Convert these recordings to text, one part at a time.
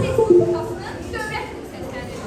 Respublikasının dövlət müəssisəsidir.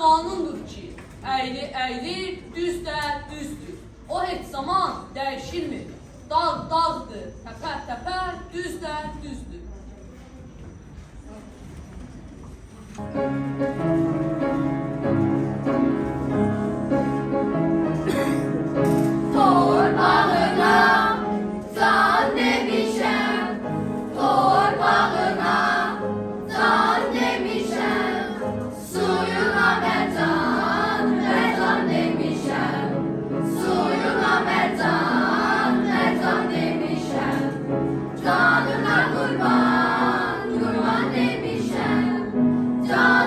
Qanundur ki, əyli əylir, düz də düzdür. O heç zaman dəyişilmir. Dağ dağdır, təpə təpə, düz də düzdür. Torpağına can demişəm, torpağına can demişəm, suyuna mərcan, mərcan demişəm, suyuna mərcan, mərcan demişəm, canına qurban, qurban demişəm, can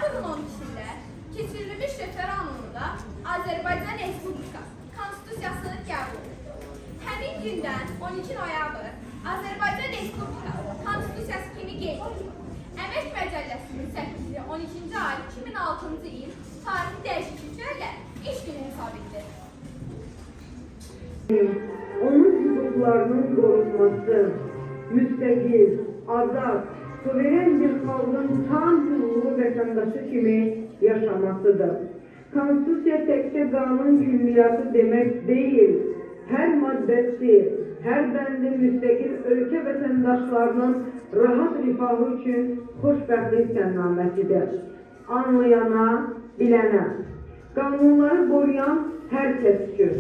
Noyabrın 12-də keçirilmiş referendumda Azərbaycan Respublikası Konstitusiyasını qəbul etdi. Həmin gündən 12 noyabr Azərbaycan Respublikası Konstitusiyası kimi qeyd edildi. Əmək Məcəlləsinin 8-ci 12-ci ay 2006-cı il tarixi dəyişikliklərlə iş günü hesab edilir. Onun hüquqlarının qorunması, müstəqil, azad, suveren bir xalqın tam hüquqlu vətəndaşı kimi yaşamasıdır. Konstitusiya təkcə qanun külliyatı demək deyil, hər maddəsi, hər bəndi müstəqil ölkə vətəndaşlarının rahat rifahı üçün xoşbəxtlik sənnaməsidir. Anlayana, bilənə, qanunları qoruyan hər kəs üçün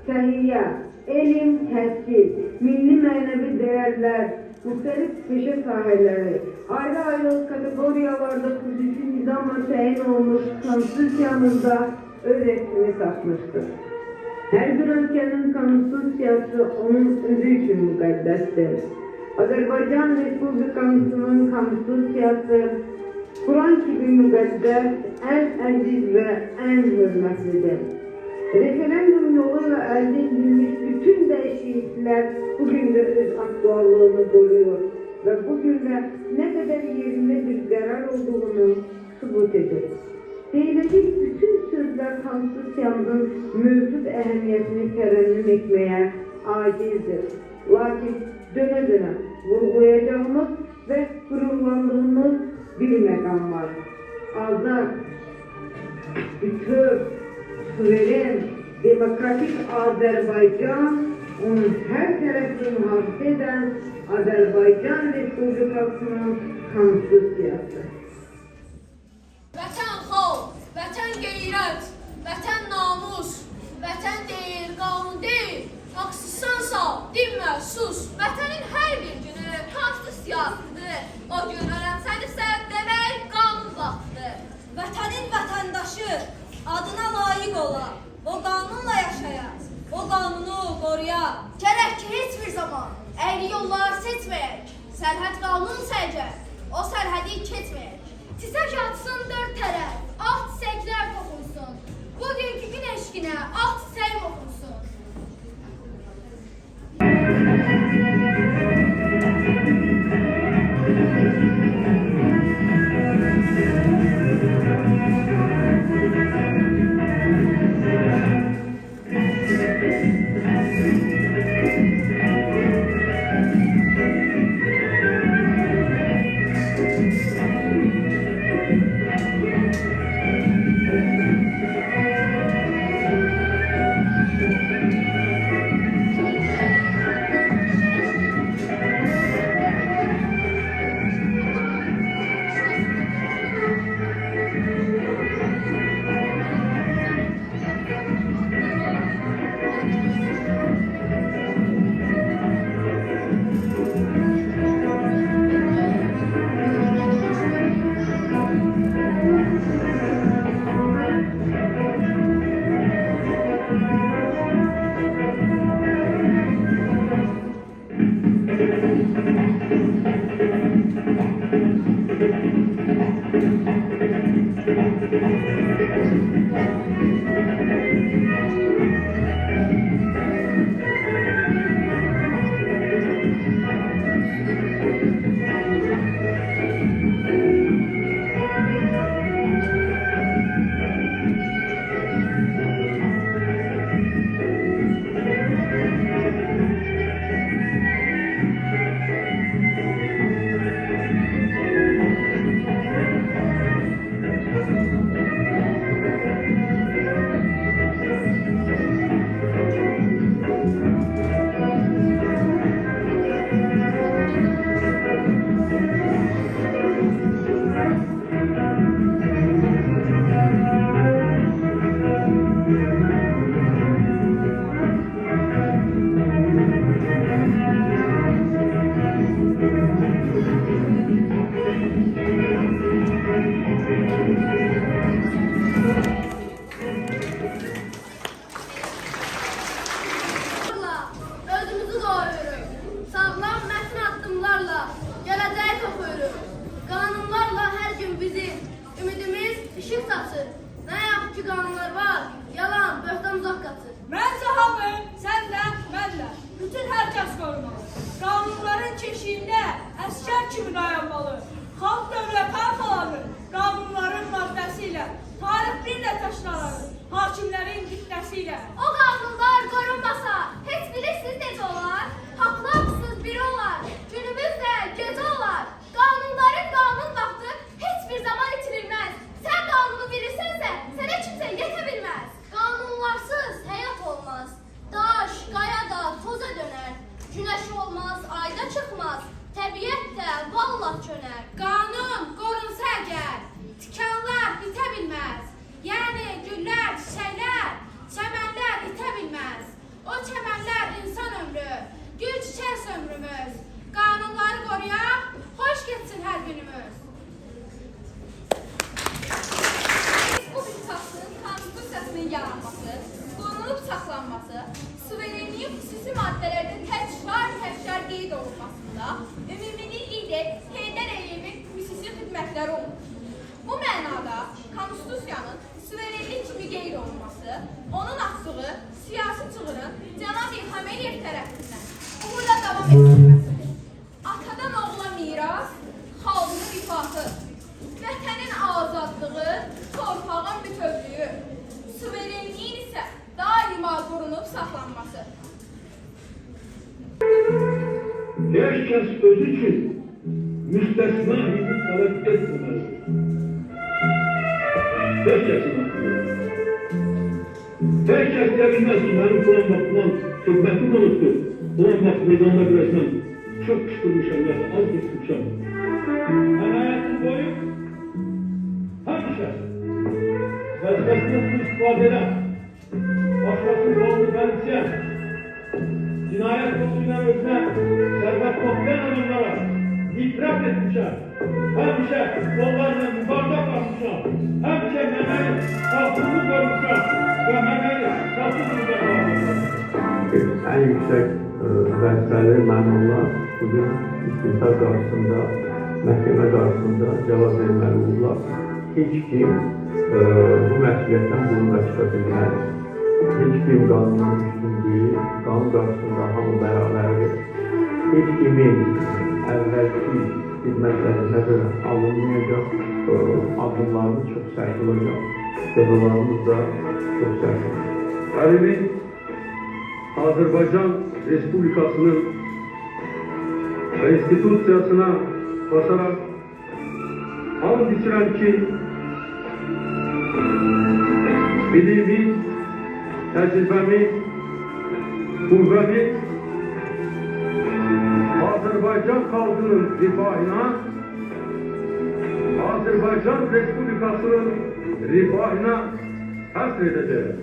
səhiyyə, elm, təhsil, milli mənəvi dəyərlər, müxtəlif peşə sahələri, ayrı-ayrı kateqoriyalarda xüsusi nizamla təyin olmuş konstitusiyamızda öz əksini tapmışdır. Hər bir ölkənin konstitusiyası onun özü üçün müqəddəsdir. Azərbaycan Respublikasının konstitusiyası Kur'an kimi müqəddəs, ən əziz və ən hörmətlidir. Referendum yoluyla elde edilmiş bütün değişiklikler bugün de öz aktuallığını koruyor ve bugün de ne kadar yerinde bir karar olduğunu subut eder. Deyilecek bütün sözler konstitusiyamızın mevcut ehemmiyetini terennüm etmeye acizdir. Lakin döne döne vurgulayacağımız ve gururlandığımız bir mekan var. Azad, bütün, suveren, demokratik Azerbaycan, onun her tarafını muhafaza eden Azerbaycan Respublikası'nın konstitusiyası. Vətən xalq, vətən qeyrət, vətən namus, vətən deyil, qanun deyil, haqsızsansa dinmə, sus. Vətənin hər bir günü konstitusiyasıdır. O gün öyrənsənirsə demək qanun vaxtıdır. Vətənin vətəndaşı adına layiq ola, o qanunla yaşaya, o qanunu qoruya. Gərək ki, heç bir zaman əyri yollar seçməyək, sərhəd qanun sərcək, o sərhədi keçməyək. Çiçək atsın dörd tərəf, ağ çiçəklər toxunsun, bugünkü gün eşqinə ağ çiçək oxunsun. sözünə. Qanun qorunsa əgər, tikanlar bitə bilməz. Yəni güllər, çiçəklər, çəmənlər itə bilməz. O çəmənlər insan ömrü, gül çiçək ömrümüz. Qanunları qoruyaq, xoş getsin hər günümüz. Respublikasının konstitusiyasının yaranması, qorunub saxlanması, suverenliyin xüsusi maddələrdə təkrar qeyd olunmasında ümumilli lider Heydər Əliyevin xüsusi xidmətləri olur. Bu mənada konstitusiyanın suverenlik kimi qeyd olunması, onun açığı siyasi çığırın Cənab İlham Əliyev tərəfindən uğurla davam etdirilməsidir. Atadan oğula miras, xalqın rifahı, vətənin azadlığı, torpağın bütövlüyü, suverenliyin isə daima qorunub saxlanması. Herkes özü için müstesna hizmet talep etmemelidir. Herkesin hakkıdır. Herkes de bilmez ki benim falan bakımdan hizmetim olurdu. Ulan bak meydanda birazdan çok kıstırmışım ya, az kıstırmışım. Ben hayatım boyu hangi şey? Vazifesini bu istifadeden başkasının yolunu benimseyen, cinayet yoluyla özüne servet toplayan adamlara itiraf etmişler. Hem şey yollarla yukarıda basmışlar. Hem şey memeli kalkımı görmüşler. Ve memeli kalkımı da basmışlar. En yüksek vəzifəli məmurlar bugün istintaq qarşısında, məhkəmə qarşısında cavab verməli olurlar. Heç kim bu məsuliyyətdən boyun çıxa bilməz. Heç kim qanunun üstünlüyü, qanun qarşısında hamı bərabərdir. Heç kimin əvvəlki xidmətləri nəzərə alınmayacaq, adımlarımız çox sərt olacaq, cəzalarımız da çox sərt olacaq. Talebi Azerbaycan Respublikası'nın konstitusiyasına basarak and içiren ki bilimiz, tecrübemiz, kuvvemiz Azerbaycan halkının rifahına, Azerbaycan Respublikası'nın rifahına hasredeceğiz.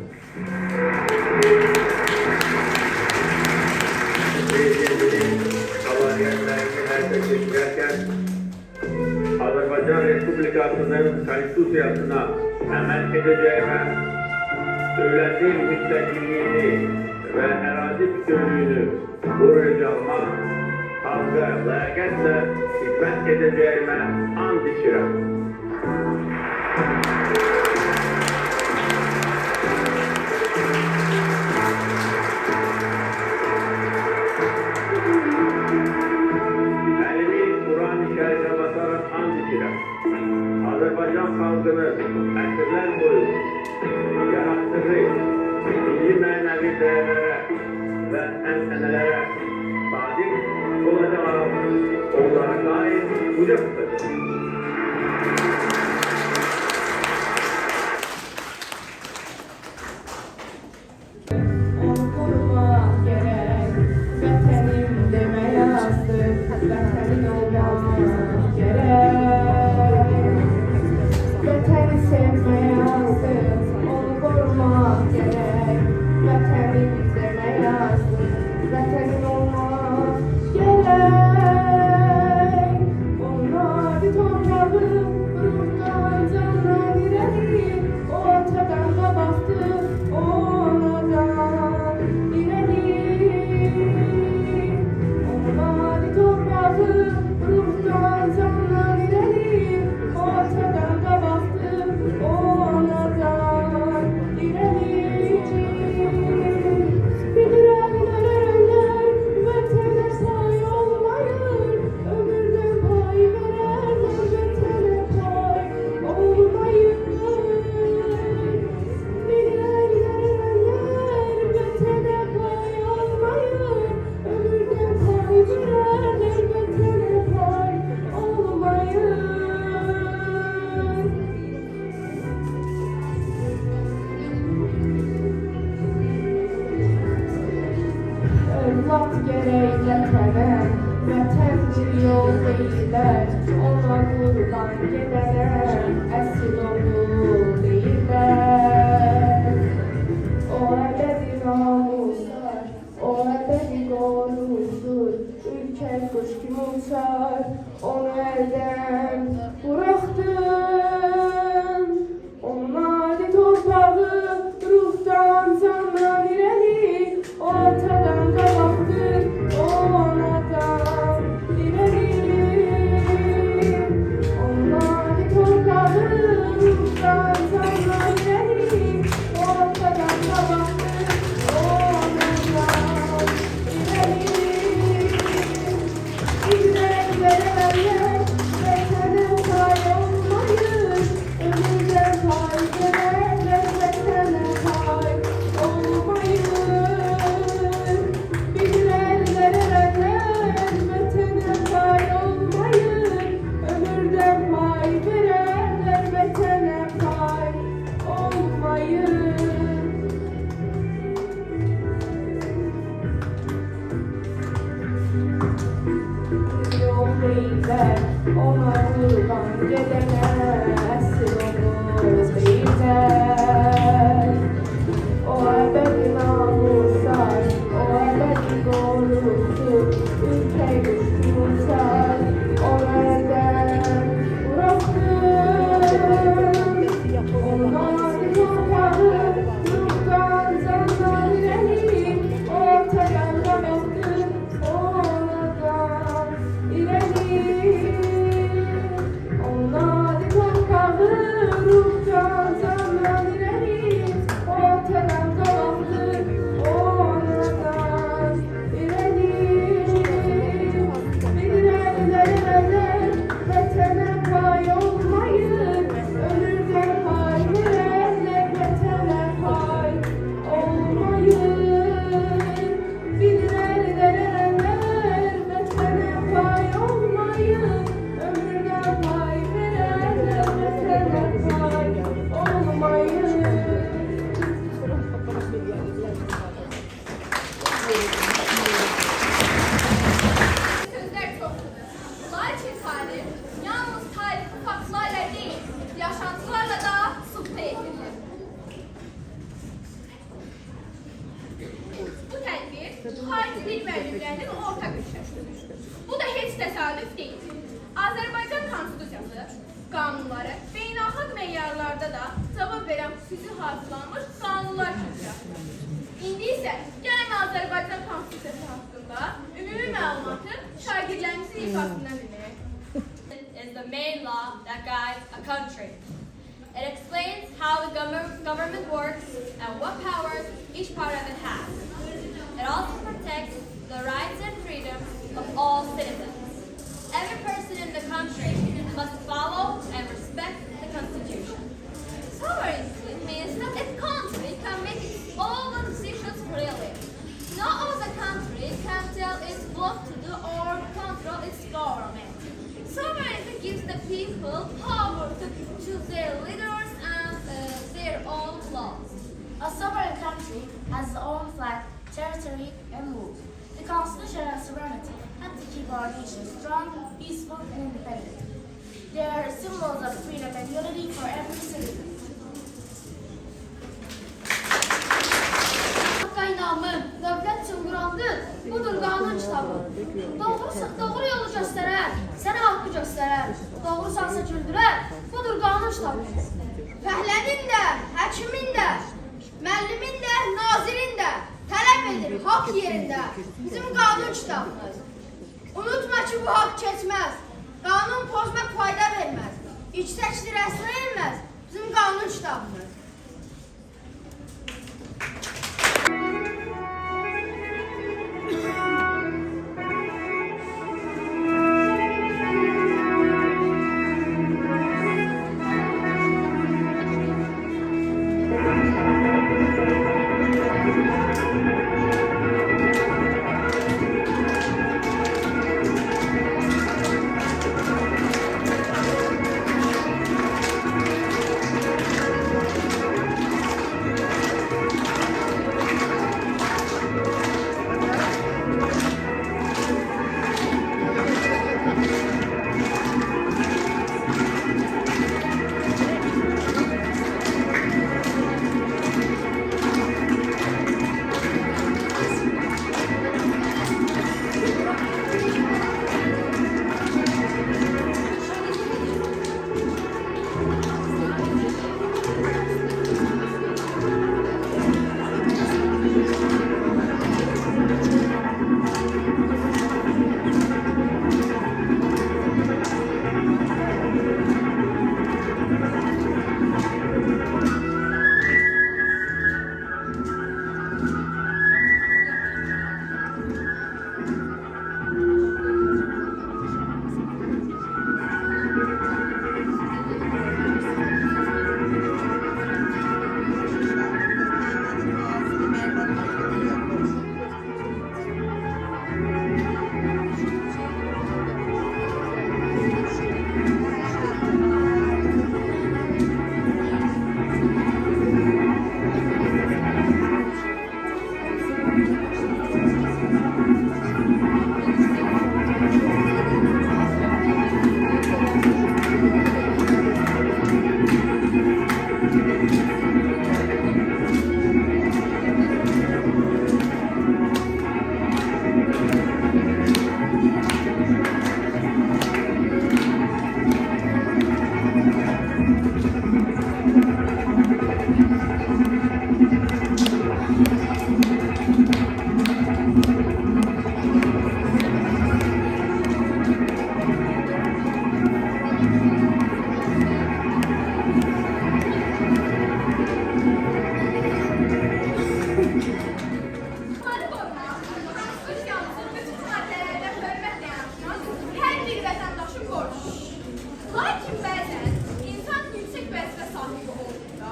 Azerbaycan Respublikası'nın konstitusiyasına əməl edeceğime, dövlətin müstəqilliyini və ərazi bütünlüyünü qoruyacağıma, xalqa ləyaqətlə xidmət edeceğime and içirəm. Azerbaycan halkını əsrlər boyu yarattığı milli mənəvi dəyərlərə və ənənələrə sadiq olacaq, onlara daim uca tutacaq. Gerek, onlar gedənə əsl oğul deyirlər. O əbədi namuslar, o əbədi qorusur, ülkə quş kimi uçar, onu əldən buraxdım. Onun adi torpağı ruhdan candan irəli, o atadan qabaqdır, o anadan irəli. Onun adi torpağı ruhdan candan irəli, o atadan qabaqdır, o anadan irəli. İzler veremezler, vətənə pay olmayır, ölümdən pay verərlər, vətənə pay olmayır. Bizlər veremezlər, vətənə pay olmayır, ömürdən pay verərlər, vətənə pay olmayır. Yol deyirlər, ona qurban gedənə əsl oğul deyirlər. O əbədi namuslar, o əbədi qorusur, ülkə quş kimi uçar, onu əldən buraxdım. Onun adi torpağı ruhdan candan irəli, o ortadan qabaqdır, o anadan irəli. Onun adi torpağı ruhdan candan irəli, o ortadan qabaqdır, o anadan irəli. Bilirlər verərlər, vətənə pay olmayır, ölürlər pay verərlər, vətənə pay olmayır. Bilirlər verərlər, vətənə pay olmayır, ömürdən pay verərlər, vətənə pay olmayır. Sözler çoktudur. Lakin tarih yalnız tarihi faktlarla değil, yaşantılarla da sulta edilir. Bu tədbir xarici dil müəllimlərinin ortaq işidir. Bu da heç təsadüf deyil. Azərbaycan Konstitusiyası, qanunları beynəlxalq meyarlarda da cavab verən xüsusi hazırlanmış qanunlar kökədir. İndi isə gəlin Azərbaycan Konstitusiyası haqqında ümumi məlumatı şagirdlərimizin ifasından dinləyək. Is the main law that guides a country. It explains how the government works and what powers each part of it has. It also protects the rights and freedoms of all citizens. Every person in the country must follow and respect the Constitution. Sovereignty means that a country can make its own decisions freely. No other country can tell its what to do or control its government. Sovereignty gives the people power to choose their leaders and their own laws. A sovereign country has its own flag, territory, and rules. The Constitution and sovereignty have to keep our nation strong, peaceful, and independent. They are symbols of freedom and unity for every citizen. Qaynamı, dövlət cumhuriyeti budur qanun kitabı. Doğru yolu göstərər, sənə haqqı göstərər. Doğrusansa güldürər, budur qanun kitabı. Fəhlənin də, həkimin də, müəllimin də, nazirin də tələb edir haqq yerində bizim qanun kitabımız. Unutma ki bu haqq keçməz, qanun pozmaq fayda verməz, yüksəkdir əslə elməz bizim qanun kitabımız. Lakin bəzən insan yüksək vəzifə sahibi olduğunda,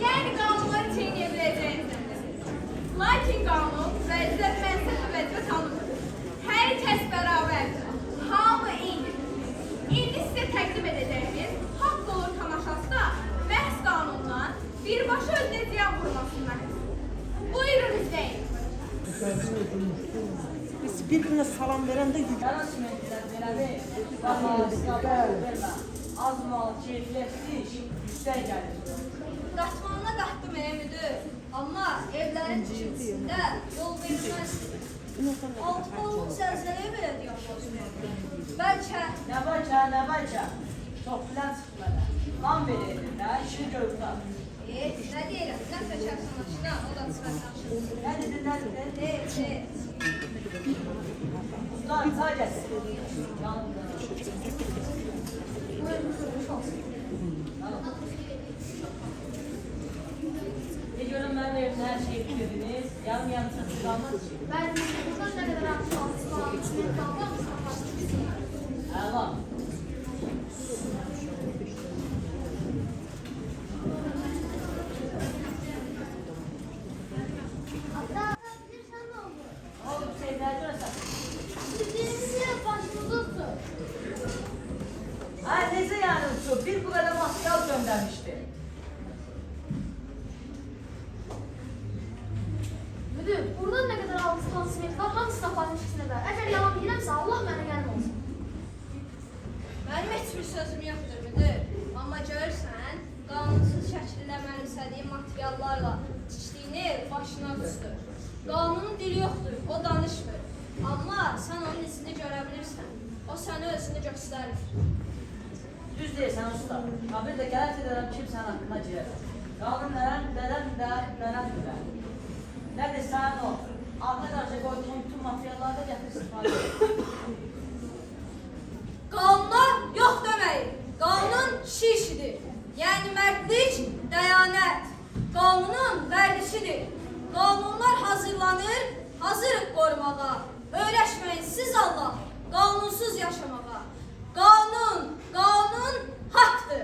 yəni qanunları çiğneyə biləcəyini zənn edir. Lakin qanun vəzifə, mənsəb və vəzifə tanımır. Hər kəs bərabərdir. Hamı eynidir. İndi sizə təqdim edəcəyimiz haqq olur tamaşası da məhz qanundan birbaşa özünə ziyan vurmasından. Buyurun izləyin. Biz bir-birinə salam verəndə Yarasmətlər belədir, namaz, qəbər vermə, az mal, keyfiyyətli iş, yüksək gəlir. Qaçmanına qatdım müdür, amma evlərin tikintisində yol verilməzdir. Altı balığın səlsələyə belə deyəm. Bəlkə Nə bəlkə, çox bilən çıxmadı. Lan verirdim də, işini görürlər. nə deyirəm, nə fəkərsən aşına, o da çıxarsan aşına. Nə dedin? Usta, çay gəlsin. Ne görün mən verimli hər şeyi bitirdiniz, yarım çatı qalmaz ki. Ben buradan ne kadar aktif kaldım. Əla. Hatta bilirsen ne olur? Oğlum şeyler görürsen. Sizlerinizi başımıza tutun. Ha neyse yani uçuyor, bir bu kadar maskal göndermişti. Müdür, buradan ne kadar aldığı transfer var, hamısı sapatın içine ver. Eğer yalan bilirse Allah bana gelmesin. Mənim heç bir sözüm yoxdur müdür. Amma görürsən, qanunsuz şəkildə mənimsədiyi materiallarla tikdiyini başına düşdür. Qanunun dili yoxdur, o danışmır. Amma sən onun izini görə bilirsən. O sənə özünü göstərir. Düz deyirsən usta. Ha bir də qələt edərəm kimsənin haqqına girər. Qanun nərəm də mənəm bilər. Nə desən o, ağına qarşı qoyduğun bütün materialları da gətir istifadə edir. Qanuna yox deməyin. Qanun kişi işidir. Yəni mərdlik, dəyanət. Qanunun vərdişidir. Qanunlar hazırlanır, hazırıq qorumağa. Öyrəşməyin siz Allah, qanunsuz yaşamağa. Qanun haqqdır.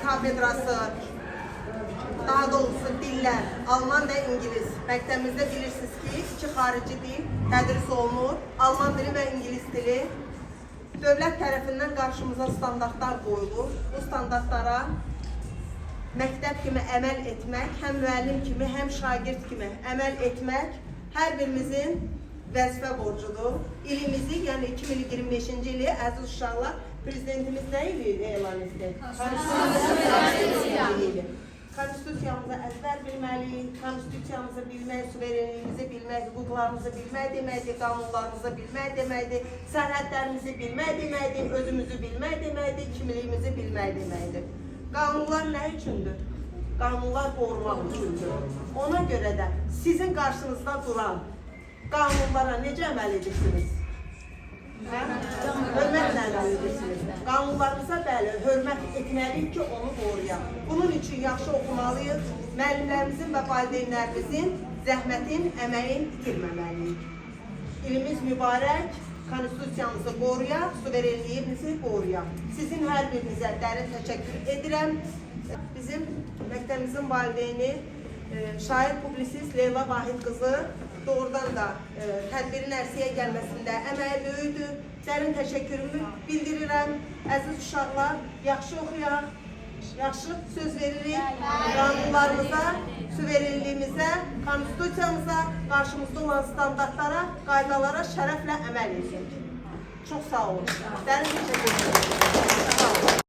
kafedrası, daha doğrusu diller, Alman ve İngiliz. Məktəbimizdə bilirsiniz ki, iki xarici dil tədris olunur. Alman dili və İngiliz dili. Dövlət tərəfindən qarşımıza standartlar qoyulur. Bu standartlara məktəb kimi əməl etmək, həm müəllim kimi, həm şagird kimi əməl etmək hər birimizin vəzifə borcudur. İlimizi, yəni 2025-ci ili əziz uşaqlar, prezidentimiz nə ili elan etdi? Konstitusiyamızı əzbər bilməliyik, konstitusiyamızı bilmək, suverenliyimizi bilmək, hüquqlarımızı bilmək deməkdir, qanunlarımızı bilmək deməkdir, sərhədlərimizi bilmək deməkdir, özümüzü bilmək deməkdir, kimliyimizi bilmək deməkdir. Qanunlar nə üçündür? Qanunlar qorumaq üçündür. Ona görə də sizin qarşınızda duran qanunlara necə əməl edirsiniz? Hörmətlə əməl edirsiniz. Qanunlarımıza bəli, hörmət etməliyik ki, onu qoruyaq. Bunun üçün yaxşı oxumalıyıq, müəllimlərimizin və valideynlərimizin zəhmətin, əməyin itirməməliyik. İlimiz mübarək, konstitusiyamızı qoruyaq, suverenliyimizi qoruyaq. Sizin hər birinizə dərin təşəkkür edirəm. Bizim məktəbimizin valideyni, şair publisist Leyla Vahid qızı doğrudan da tədbirin ərsəyə gəlməsində əməyi böyüdür. Dərin təşəkkürümü bildirirəm. Əziz uşaqlar, yaxşı oxuyaq, yaxşı söz veririk. Qanunlarımıza, suverenliyimizə, konstitusiyamıza, qarşımızda olan standartlara, qaydalara şərəflə əməl edirik. Çox sağ olun. Dərin təşəkkür ederim.